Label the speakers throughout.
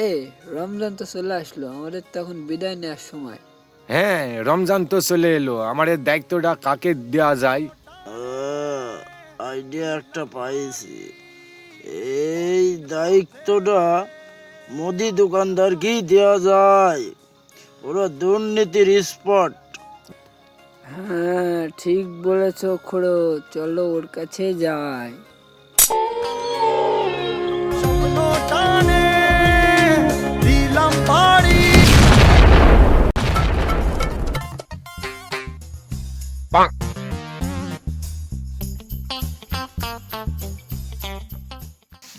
Speaker 1: এই রমজান তো চলে আসলো, আমাদের তো এখন বিদায় নেওয়ার সময়।
Speaker 2: হ্যাঁ, রমজান তো চলে এলো, আমার এই দায়িত্বটা কাকে দেওয়া যায়?
Speaker 3: আইডিয়া একটা পাইছি। এই দায়িত্বটা মুদি দোকানদারকেই দেওয়া যায়। ওরা দুর্নীতির স্পট।
Speaker 1: হ্যাঁ ঠিক বলেছ খুড়ো, চলো ওর কাছে যাই।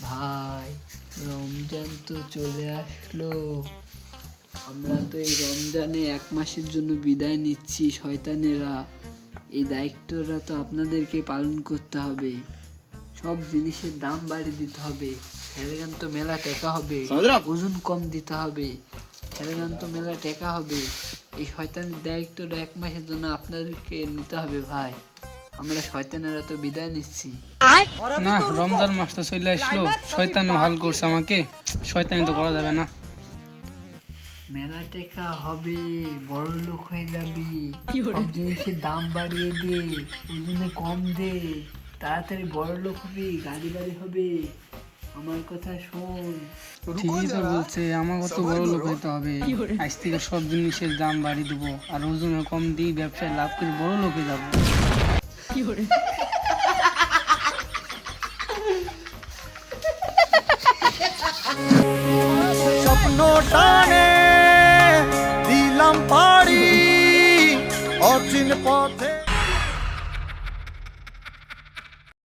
Speaker 1: ভাই রমজান তো চলে আসলো, আমরা তো এই রমজানে 1 মাসের জন্য বিদায় নিচ্ছি শয়তানেরা। এই দায়িত্বটা তো আপনাদেরকে পালন করতে হবে, সব জিনিসের দাম বাড়িয়ে দিতে হবে, ফেরগান তো মেলা টেকা হবে, ওজন কম দিতে হবে, ফেরগান তো মেলা টেকা হবে। এই শয়তানের দায়িত্বটা 1 মাসের জন্য আপনাদেরকে নিতে হবে ভাই, আমরা শয়তানেরা তো বিদায় নিচ্ছি।
Speaker 4: না, রমজান মাস তো চলে আসলো, শয়তান হাল করছে আমাকে, শয়তানি তো করা যাবে না।
Speaker 1: মেলা টেকা হবে, বড় লোক হয়ে যাবি, সব জিনিসের দাম বাড়িয়ে দে, ওজনে কম দে, তাড়াতাড়ি বড় লোক হবি, গাড়ি বাড়ি হবে, আমার কথা শোন।
Speaker 4: ঠিকই তো বলছে, আমাকে তো বড় লোক হইতে হবে। আজ থেকে সব জিনিসের দাম বাড়িয়ে দেবো, আর ওজনে কম দিয়ে ব্যবসায় লাভ করে বড় লোকে যাবো।
Speaker 5: স্বপ্ন টানে